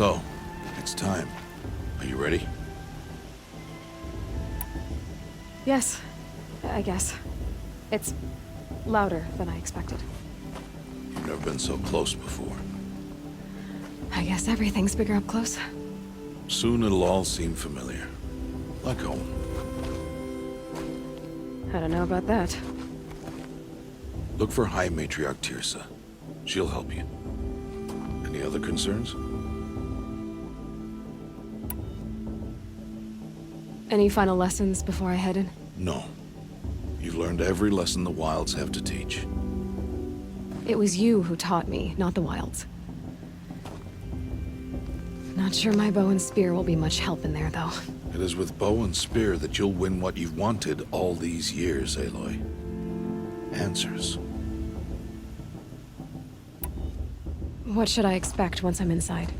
So, it's time. Are you ready? Yes, I guess. It's louder than I expected. You've never been so close before. I guess everything's bigger up close. Soon it'll all seem familiar. Like home. I don't know about that. Look for High Matriarch Teersa. She'll help you. Any other concerns? Any final lessons before I head in? No. You've learned every lesson the Wilds have to teach. It was you who taught me, not the Wilds. Not sure my bow and spear will be much help in there, though. It is with bow and spear that you'll win what you've wanted all these years, Aloy. Answers. What should I expect once I'm inside?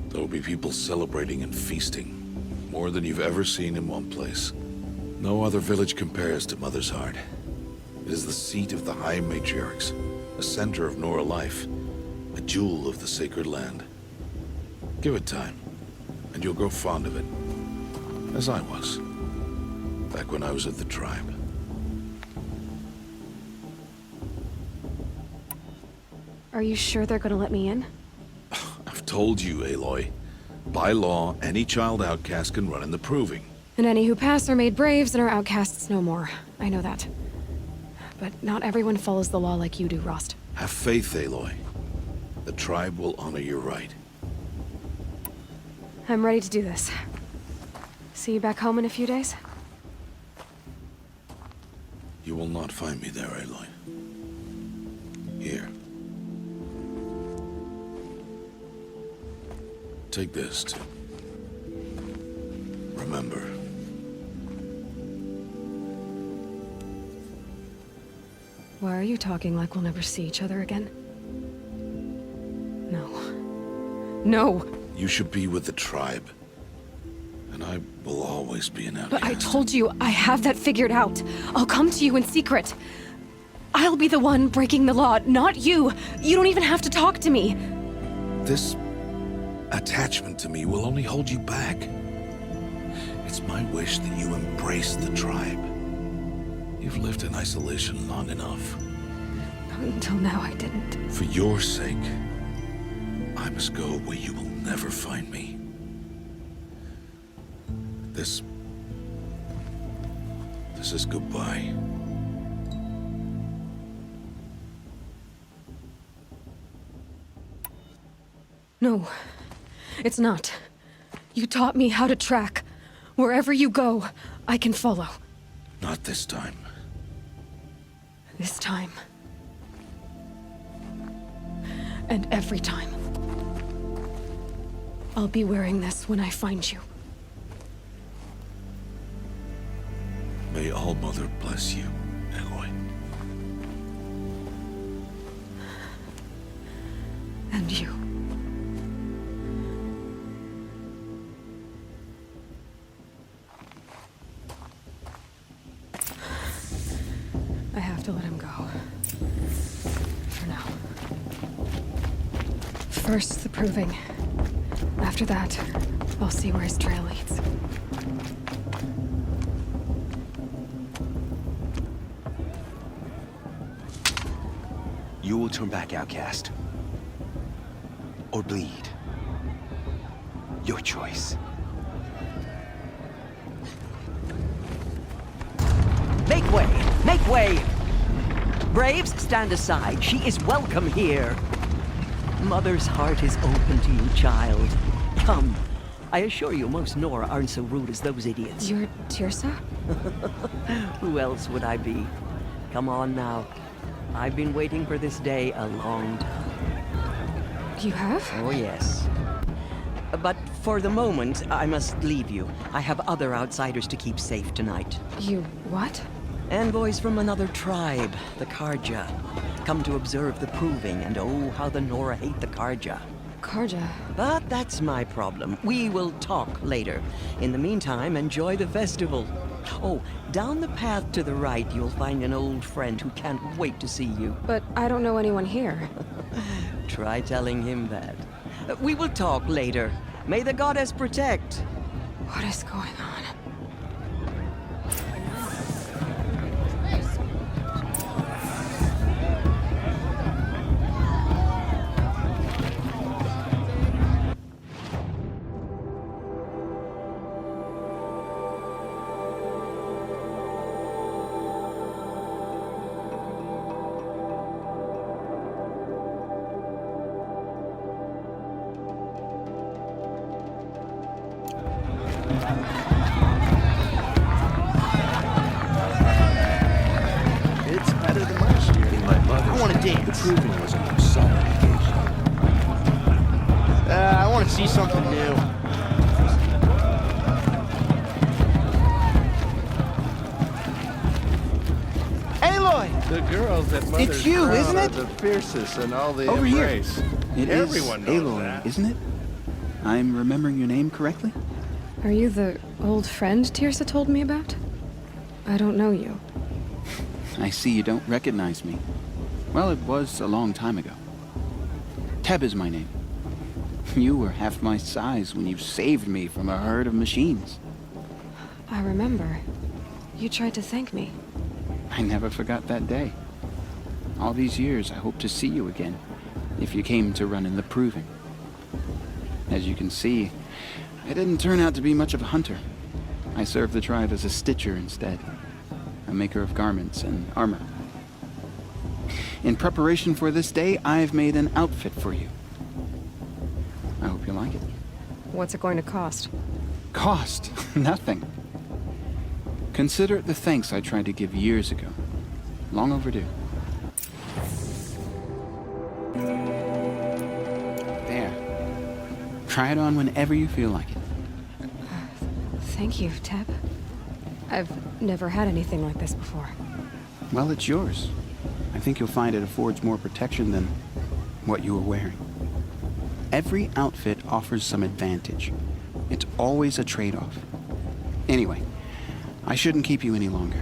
There will be people celebrating and feasting. More than you've ever seen in one place. No other village compares to Mother's Heart. It is the seat of the High Matriarchs, a center of Nora life, a jewel of the sacred land. Give it time, and you'll grow fond of it. As I was, back when I was at the tribe. Are you sure they're gonna let me in? I've told you, Aloy. By law, any child outcast can run in the Proving. And any who pass are made braves and are outcasts no more. I know that. But not everyone follows the law like you do, Rost. Have faith, Aloy. The tribe will honor your right. I'm ready to do this. See you back home in a few days? You will not find me there, Aloy. Here. Take this, too. Remember. Why are you talking like we'll never see each other again? No. No! You should be with the tribe. And I will always be an outcast. But I told you, I have that figured out. I'll come to you in secret. I'll be the one breaking the law, not you. You don't even have to talk to me. This attachment to me will only hold you back. It's my wish that you embrace the tribe. You've lived in isolation long enough. Until now, I didn't. For your sake, I must go where you will never find me. This is goodbye. No, it's not. You taught me how to track. Wherever you go, I can follow. Not this time. This time. And every time. I'll be wearing this when I find you. May All Mother bless you, Aloy. And you. I have to let him go. For now. First, the Proving. After that, I'll see where his trail leads. You will turn back, outcast. Or bleed. Your choice. Make way! Make way! Braves, stand aside. She is welcome here. Mother's heart is open to you, child. Come. I assure you, most Nora aren't so rude as those idiots. You're Teersa? Who else would I be? Come on now. I've been waiting for this day a long time. You have? Oh, yes. But for the moment, I must leave you. I have other outsiders to keep safe tonight. You what? Envoys from another tribe, the Carja. Come to observe the Proving, and oh, how the Nora hate the Carja. Carja. But that's my problem. We will talk later. In the meantime, enjoy the festival. Oh, down the path to the right, you'll find an old friend who can't wait to see you. But I don't know anyone here. Try telling him that. We will talk later. May the goddess protect. What is going on? It's better than last year. In my mother's I want to The dance. proving was a more solemn occasion. I want to see something new. Aloy! The girls at Mother's It's you, Crown isn't are it? the fiercest in all the Over here. embrace. It Everyone is knows Aloy, that. isn't it? I'm remembering your name correctly? Are you the old friend Tirsa told me about? I don't know you. I see you don't recognize me. Well, it was a long time ago. Teb is my name. You were half my size when you saved me from a herd of machines. I remember. You tried to thank me. I never forgot that day. All these years, I hope to see you again, if you came to run in the proving. As you can see, I didn't turn out to be much of a hunter. I served the tribe as a stitcher instead, a maker of garments and armor. In preparation for this day, I've made an outfit for you. I hope you like it. What's it going to cost? Cost? Nothing. Consider it the thanks I tried to give years ago. Long overdue. There. Try it on whenever you feel like it. Thank you, Teb. I've never had anything like this before. Well, it's yours. I think you'll find it affords more protection than what you were wearing. Every outfit offers some advantage. It's always a trade-off. Anyway, I shouldn't keep you any longer.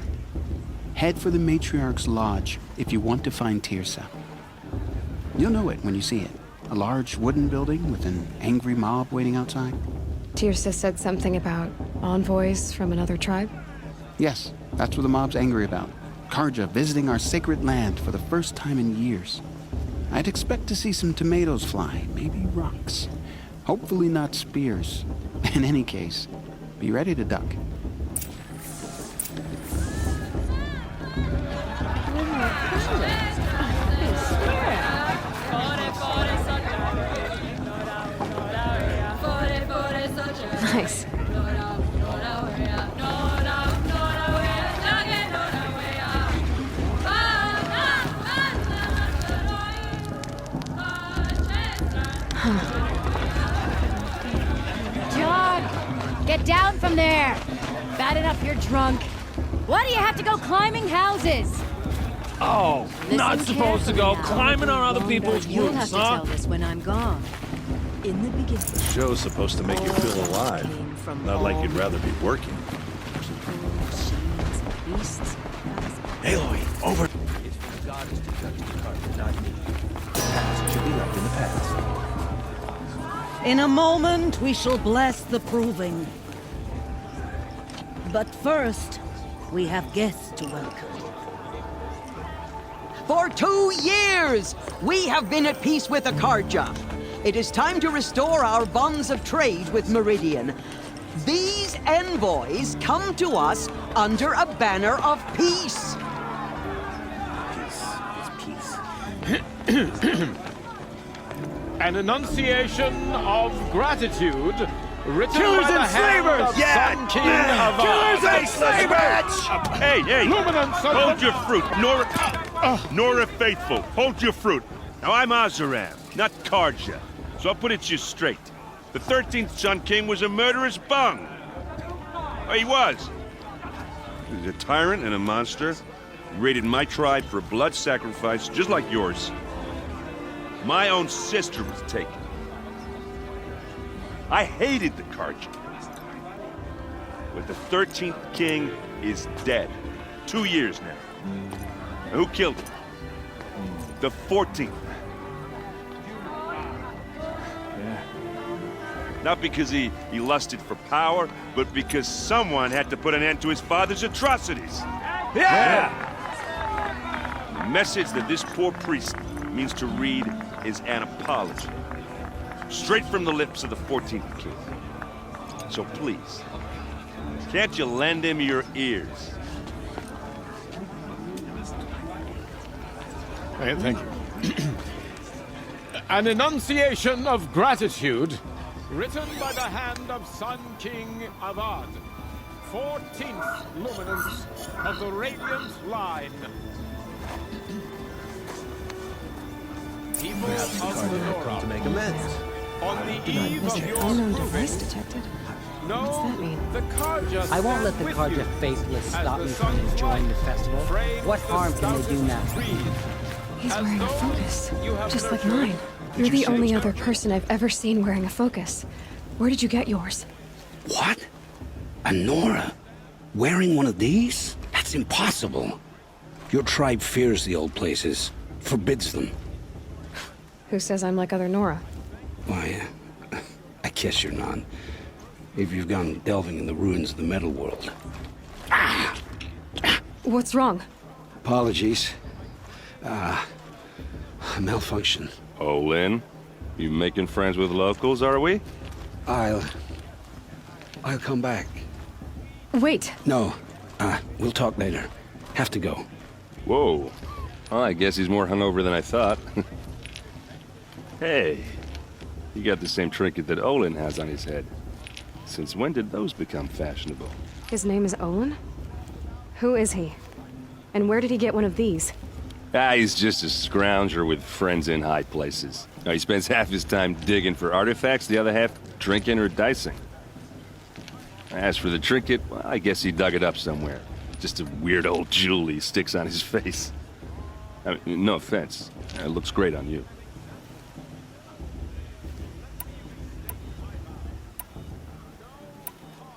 Head for the Matriarch's Lodge if you want to find Tirsa. You'll know it when you see it. A large wooden building with an angry mob waiting outside. Tirsa said something about envoys from another tribe? Yes, that's what the mob's angry about. Karja visiting our sacred land for the first time in years. I'd expect to see some tomatoes fly, maybe rocks. Hopefully not spears. In any case, be ready to duck. Nice. John, get down from there. Bad enough you're drunk. Why do you have to go climbing houses? Oh, not supposed to go climbing on other people's You'll have roofs, to huh? tell this when I'm gone. In the beginning, The show's supposed to make you feel alive. came from Not like you'd all rather be working. people, machines, and beasts. Aloy, over. It's for the goddess to judge the carpet, not me. The past should be left in the past. In a moment, we shall bless the proving. But first, we have guests to welcome. For 2 years, we have been at peace with Akarja. It is time to restore our bonds of trade with Meridian. These envoys come to us under a banner of peace. Peace is peace. An enunciation of gratitude written Killers by the and hand slavers! of Yeah! Sun King of Killers and slavers! Hey, hey! Luminance of Hold the- your fruit, Nora Faithful. Hold your fruit. Now, I'm Azaram, not Karja, so I'll put it to you straight. The 13th Sun King was a murderous bung. Oh, he was. He was a tyrant and a monster. He raided my tribe for a blood sacrifice, just like yours. My own sister was taken. I hated the Karja. But the 13th king is dead. 2 years now. And who killed him? The 14th. Not because he lusted for power, but because someone had to put an end to his father's atrocities. Yeah! The message that this poor priest means to read is an apology. Straight from the lips of the 14th king. So please, can't you lend him your ears? Thank you. An enunciation of gratitude written by the hand of Sun King Avad, 14th luminance of the Radiant Line. People of the Nora, To make amends. on the eve of your Unknown proving, device detected. know What's that mean? the Karja I won't let the stand with Karja you faithless as stop the me from sun's enjoying the light festival. frames What the harm can they do stoutest now? creed. He's As wearing a those focus, you have just like nurtured. mine. You're the only other person I've ever seen wearing a focus. Where did you get yours? What? A Nora? Wearing one of these? That's impossible. Your tribe fears the old places, forbids them. Who says I'm like other Nora? Why, I guess you're not. If you've gone delving in the ruins of the metal world. What's wrong? Apologies. A malfunction. Oh, Lynn, you making friends with locals, are we? I'll come back. Wait. No, we'll talk later. Have to go. Whoa. Well, I guess he's more hungover than I thought. Hey, you got the same trinket that Olin has on his head. Since when did those become fashionable? His name is Olin? Who is he? And where did he get one of these? He's just a scrounger with friends in high places. Now, he spends half his time digging for artifacts, the other half drinking or dicing. As for the trinket, well, I guess he dug it up somewhere. Just a weird old jewel he sticks on his face. I mean, no offense. It looks great on you.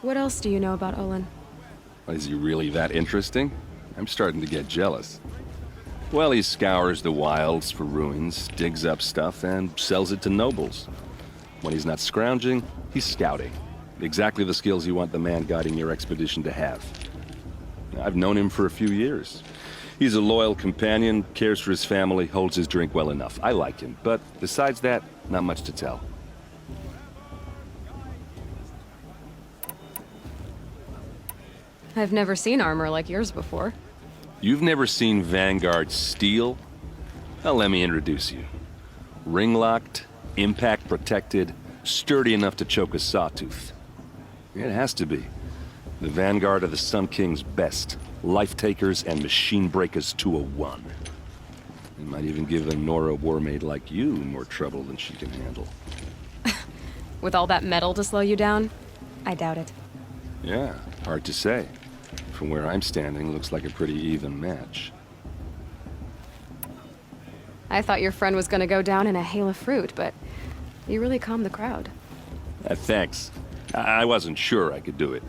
What else do you know about Olin? Is he really that interesting? I'm starting to get jealous. Well, he scours the wilds for ruins, digs up stuff, and sells it to nobles. When he's not scrounging, he's scouting. Exactly the skills you want the man guiding your expedition to have. I've known him for a few years. He's a loyal companion, cares for his family, holds his drink well enough. I like him, but besides that, not much to tell. I've never seen armor like yours before. You've never seen Vanguard steel? Well, let me introduce you. Ring-locked, impact-protected, sturdy enough to choke a sawtooth. It has to be. The Vanguard of the Sun King's best. Life-takers and machine-breakers to a one. It might even give a Nora warmaid like you more trouble than she can handle. With all that metal to slow you down? I doubt it. Yeah, hard to say. From where I'm standing, looks like a pretty even match. I thought your friend was gonna go down in a hail of fruit, but you really calmed the crowd. Thanks. I wasn't sure I could do it.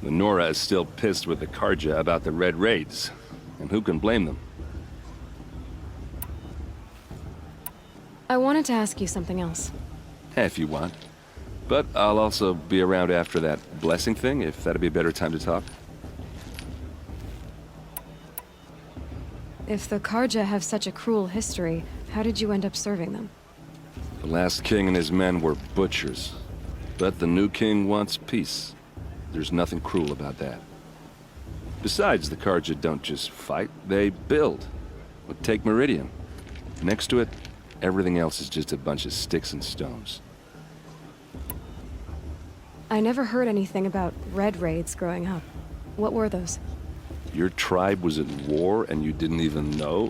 The Nora is still pissed with the Karja about the Red Raids, and who can blame them? I wanted to ask you something else. If you want. But I'll also be around after that blessing thing, if that'd be a better time to talk. If the Karja have such a cruel history, how did you end up serving them? The last king and his men were butchers. But the new king wants peace. There's nothing cruel about that. Besides, the Karja don't just fight, they build. But take Meridian. Next to it, everything else is just a bunch of sticks and stones. I never heard anything about Red Raids growing up. What were those? Your tribe was at war and you didn't even know?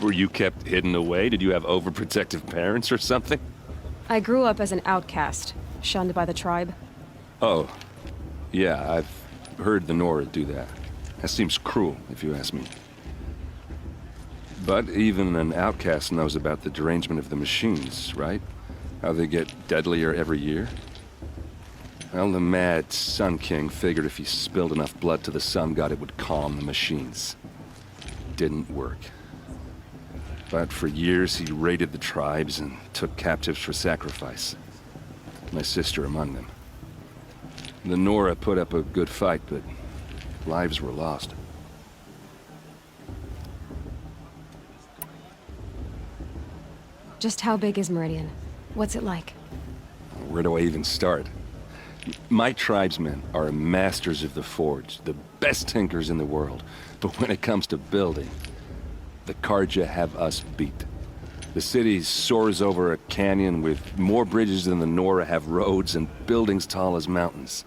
Were you kept hidden away? Did you have overprotective parents or something? I grew up as an outcast, shunned by the tribe. Oh, yeah, I've heard the Nora do that. That seems cruel, if you ask me. But even an outcast knows about the derangement of the machines, right? How they get deadlier every year? Well, the mad Sun King figured if he spilled enough blood to the Sun God, it would calm the machines. Didn't work. But for years, he raided the tribes and took captives for sacrifice. My sister among them. The Nora put up a good fight, but lives were lost. Just how big is Meridian? What's it like? Where do I even start? My tribesmen are masters of the forge, the best tinkers in the world. But when it comes to building, the Carja have us beat. The city soars over a canyon with more bridges than the Nora have roads and buildings tall as mountains.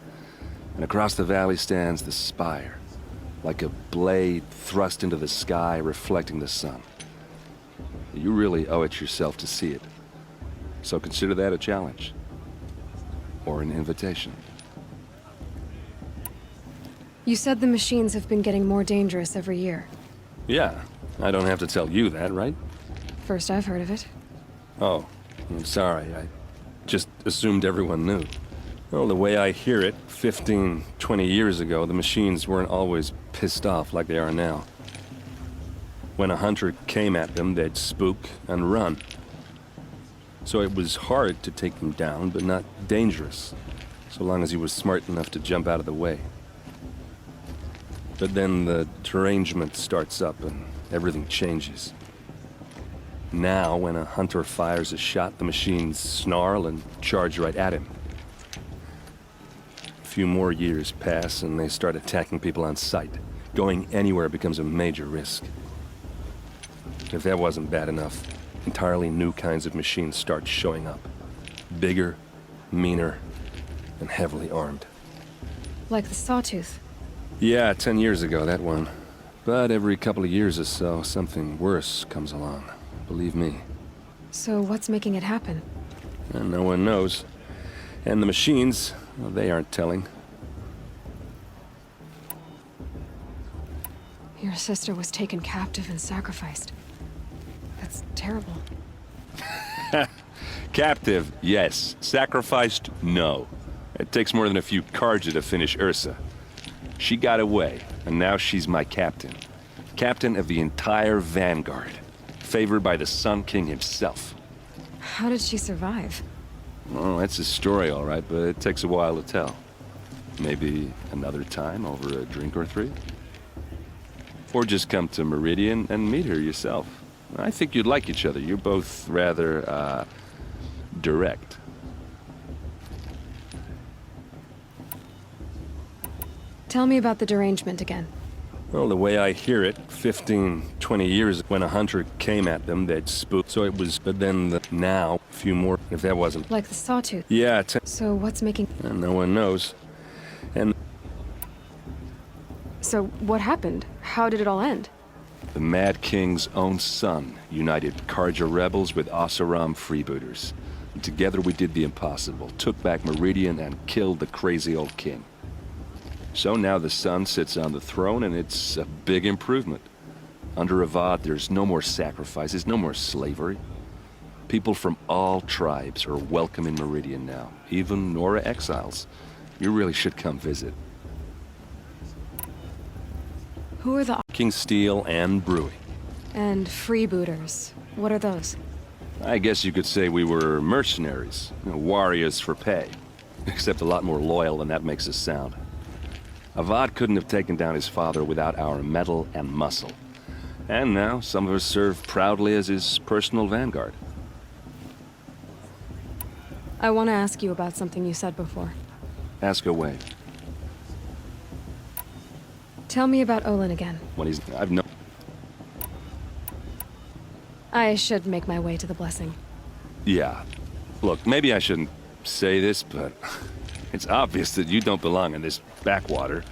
And across the valley stands the spire, like a blade thrust into the sky reflecting the sun. You really owe it yourself to see it. So consider that a challenge. Or an invitation. You said the machines have been getting more dangerous every year. Yeah, I don't have to tell you that, right? First I've heard of it. Oh, I'm sorry. I just assumed everyone knew. Well, the way I hear it, 15, 20 years ago, the machines weren't always pissed off like they are now. When a hunter came at them, they'd spook and run. So it was hard to take them down, but not dangerous, so long as he was smart enough to jump out of the way. But then the derangement starts up and everything changes. Now, when a hunter fires a shot, the machines snarl and charge right at him. A few more years pass and they start attacking people on sight. Going anywhere becomes a major risk. If that wasn't bad enough, entirely new kinds of machines start showing up. Bigger, meaner, and heavily armed. Like the Sawtooth. Yeah, 10 years ago, that one. But every couple of years or so, something worse comes along. Believe me. So what's making it happen? And no one knows. And the machines, well, they aren't telling. Your sister was taken captive and sacrificed. That's terrible. Captive, yes. Sacrificed, no. It takes more than a few Carja to finish Ursa. She got away, and now she's my captain. Captain of the entire Vanguard. Favored by the Sun King himself. How did she survive? Well, that's a story, all right, but it takes a while to tell. Maybe another time over a drink or three? Or just come to Meridian and meet her yourself. I think you'd like each other. You're both rather, direct. Tell me about the derangement again. Well, the way I hear it, 15, 20 years, when a hunter came at them, they'd spook. So it was, but then now, a few more, if that wasn't. Like the Sawtooth. Yeah, so what's making... And no one knows. And... So what happened? How did it all end? The Mad King's own son united Carja rebels with Oseram freebooters. And together we did the impossible, took back Meridian and killed the crazy old king. So now the son sits on the throne and it's a big improvement. Under Avad, there's no more sacrifices, no more slavery. People from all tribes are welcome in Meridian now, even Nora exiles. You really should come visit. Who are the... King Steel and Brewing. And freebooters. What are those? I guess you could say we were mercenaries, warriors for pay. Except a lot more loyal than that makes us sound. Avad couldn't have taken down his father without our metal and muscle. And now, some of us serve proudly as his personal vanguard. I want to ask you about something you said before. Ask away. Tell me about Olin again. When he's... I've no... I should make my way to the blessing. Yeah. Look, maybe I shouldn't say this, but... It's obvious that you don't belong in this backwater.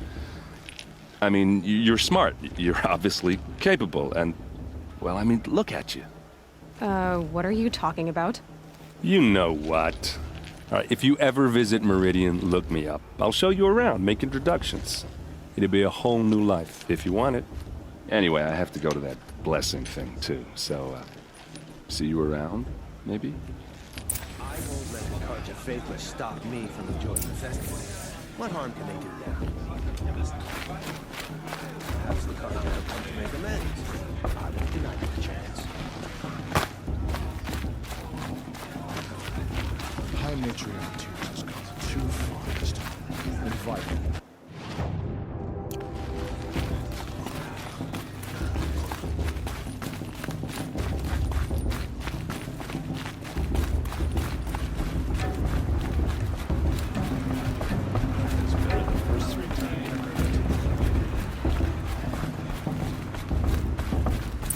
I mean, you're smart. You're obviously capable, and... Well, I mean, look at you. What are you talking about? You know what. All right, if you ever visit Meridian, look me up. I'll show you around, make introductions. It'll be a whole new life, if you want it. Anyway, I have to go to that blessing thing, too, so, see you around, maybe? I won't let the Carja faithless stop me from enjoying the festival. What harm can they do now? Perhaps the Carja have come to make amends. I won't deny them the chance. High Matriarch 2 has gone too far this time. Invite him.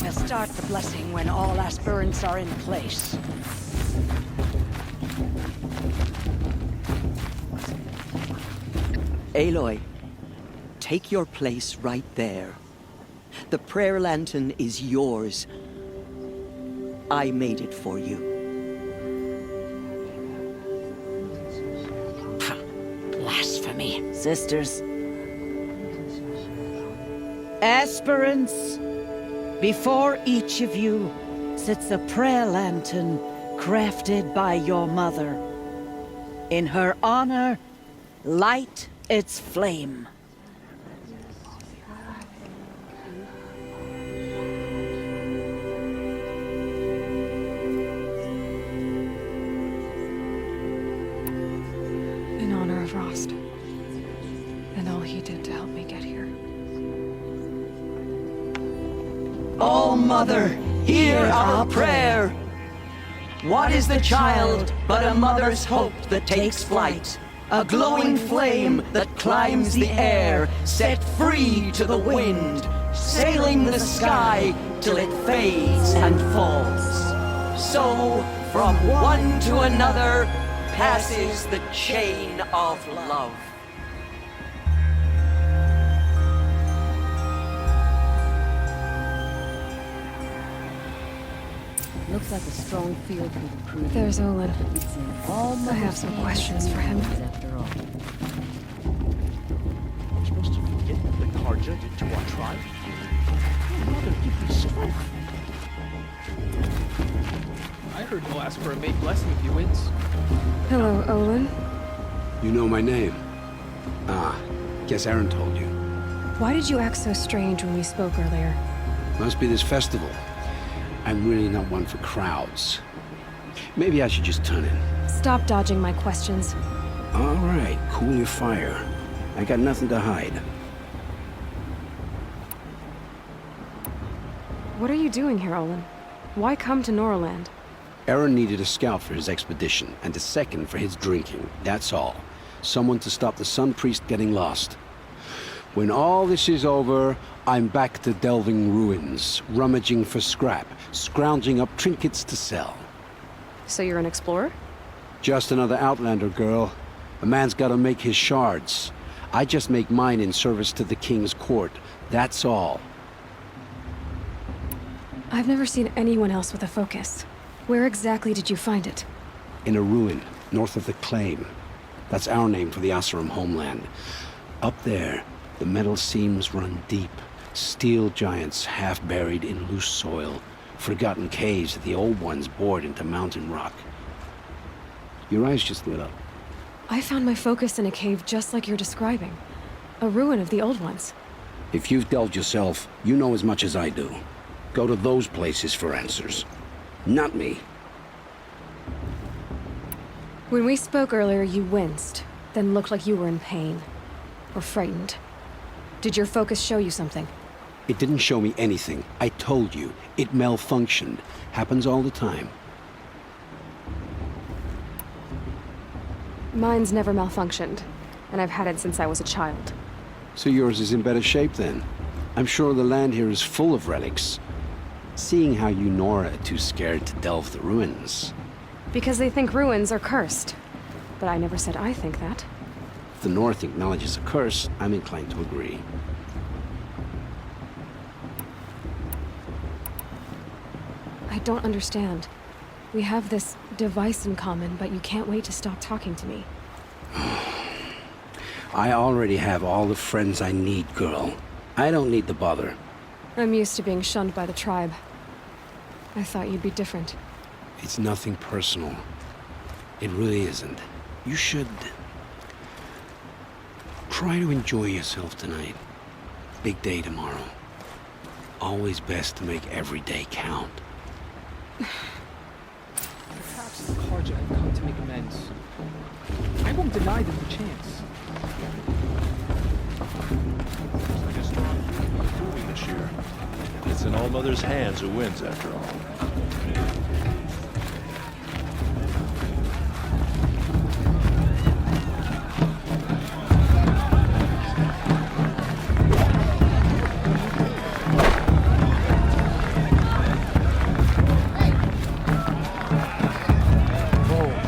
We'll start the blessing when all aspirants are in place. Aloy, take your place right there. The prayer lantern is yours. I made it for you. Blasphemy. Sisters. Aspirants, before each of you sits a prayer lantern crafted by your mother. In her honor, light its flame. In honor of Rost. And all he did to help me get here. Oh, Mother, hear our prayer. What is the child but a mother's hope that takes flight? A glowing flame that climbs the air, set free to the wind, sailing the sky till it fades and falls. So, from one to another, passes the chain of love. Looks like a strong field for the crew. There's Olin. All I have some questions for him. After all. I'm supposed to forget what the Carja did to our tribe? Oh, Mother, give me strength. I heard he'll ask for a mate blessing if he wins. Hello, Olin. You know my name? Ah, guess Aaron told you. Why did you act so strange when we spoke earlier? Must be this festival. I'm really not one for crowds. Maybe I should just turn in. Stop dodging my questions. All right, cool your fire. I got nothing to hide. What are you doing here, Olin? Why come to Norland? Aaron needed a scout for his expedition, and a second for his drinking. That's all. Someone to stop the Sun Priest getting lost. When all this is over, I'm back to delving ruins, rummaging for scrap, scrounging up trinkets to sell. So you're an explorer? Just another Outlander, girl. A man's gotta make his shards. I just make mine in service to the King's court. That's all. I've never seen anyone else with a focus. Where exactly did you find it? In a ruin, north of the Claim. That's our name for the Oseram homeland. Up there, the metal seams run deep. Steel giants half buried in loose soil. Forgotten caves that the old ones bored into mountain rock. Your eyes just lit up. I found my focus in a cave just like you're describing. A ruin of the old ones. If you've delved yourself, you know as much as I do. Go to those places for answers. Not me. When we spoke earlier, you winced, then looked like you were in pain. Or frightened. Did your focus show you something? It didn't show me anything. I told you. It malfunctioned. Happens all the time. Mine's never malfunctioned, and I've had it since I was a child. So yours is in better shape then. I'm sure the land here is full of relics. Seeing how you Nora are too scared to delve the ruins. Because they think ruins are cursed. But I never said I think that. If the North acknowledges a curse, I'm inclined to agree. I don't understand. We have this device in common, but you can't wait to stop talking to me. I already have all the friends I need, girl. I don't need the bother. I'm used to being shunned by the tribe. I thought you'd be different. It's nothing personal. It really isn't. You should try to enjoy yourself tonight. Big day tomorrow. Always best to make every day count. Perhaps the Karja have come to make amends. I won't deny them the chance. Looks like a strong feeling of proving this year. It's in All Mother's hands who wins, after all.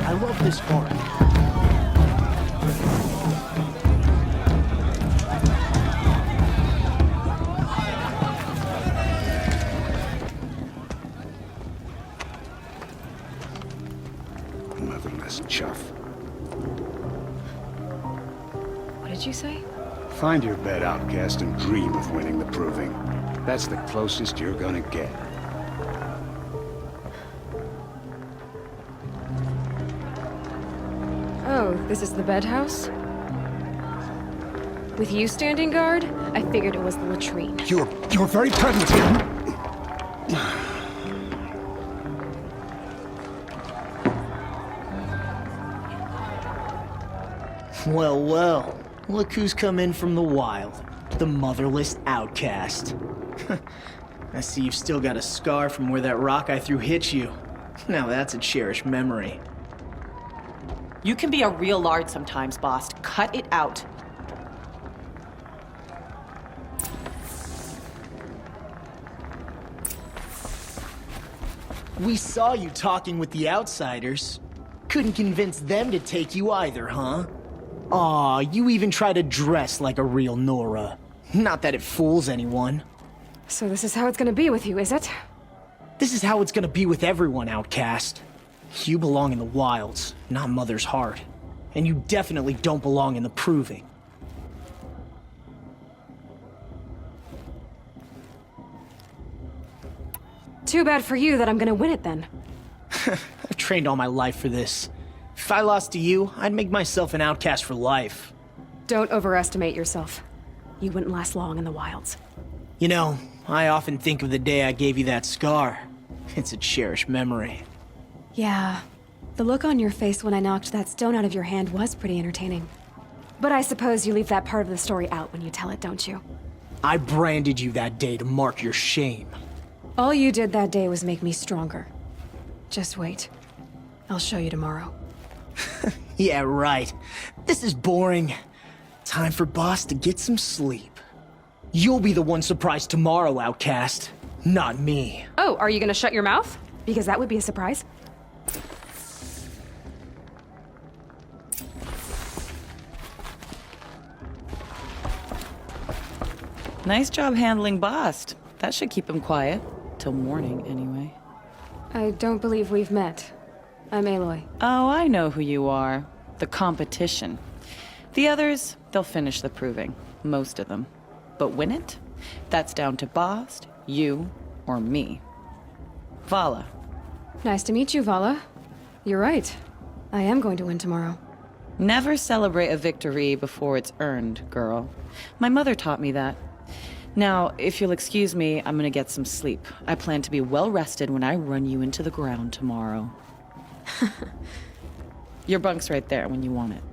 I love this part. Motherless chuff. What did you say? Find your bed, outcast, and dream of winning the proving. That's the closest you're gonna get. Oh, this is the bed house? With you standing guard, I figured it was the latrine. You're very present here. Well, well. Look who's come in from the wild. The motherless outcast. I see you've still got a scar from where that rock I threw hit you. Now that's a cherished memory. You can be a real lard sometimes, boss. Cut it out. We saw you talking with the outsiders. Couldn't convince them to take you either, huh? Aw, you even try to dress like a real Nora. Not that it fools anyone. So this is how it's gonna be with you, is it? This is how it's gonna be with everyone, outcast. You belong in the wilds, not Mother's Heart. And you definitely don't belong in the Proving. Too bad for you that I'm gonna win it then. I've trained all my life for this. If I lost to you, I'd make myself an outcast for life. Don't overestimate yourself. You wouldn't last long in the wilds. You know, I often think of the day I gave you that scar. It's a cherished memory. Yeah, the look on your face when I knocked that stone out of your hand was pretty entertaining. But I suppose you leave that part of the story out when you tell it, don't you? I branded you that day to mark your shame. All you did that day was make me stronger. Just wait. I'll show you tomorrow. Yeah, right. This is boring. Time for Boss to get some sleep. You'll be the one surprised tomorrow, outcast. Not me. Oh, are you gonna shut your mouth? Because that would be a surprise. Nice job handling Bast. That should keep him quiet. Till morning, anyway. I don't believe we've met. I'm Aloy. Oh, I know who you are. The competition. The others, they'll finish the proving. Most of them. But win it? That's down to Bast, you, or me. Vala. Nice to meet you, Vala. You're right. I am going to win tomorrow. Never celebrate a victory before it's earned, girl. My mother taught me that. Now, if you'll excuse me, I'm gonna get some sleep. I plan to be well rested when I run you into the ground tomorrow. Your bunk's right there when you want it.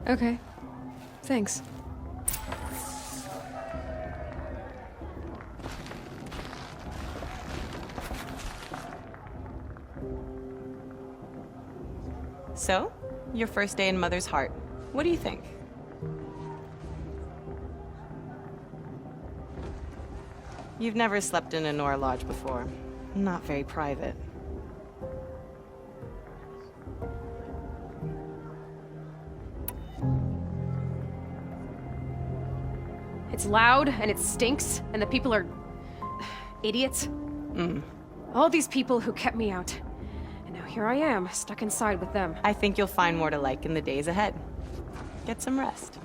Okay. Thanks. So, your first day in Mother's Heart. What do you think? You've never slept in a Nora Lodge before. Not very private. It's loud, and it stinks, and the people are... idiots. All these people who kept me out. And now here I am, stuck inside with them. I think you'll find more to like in the days ahead. Get some rest.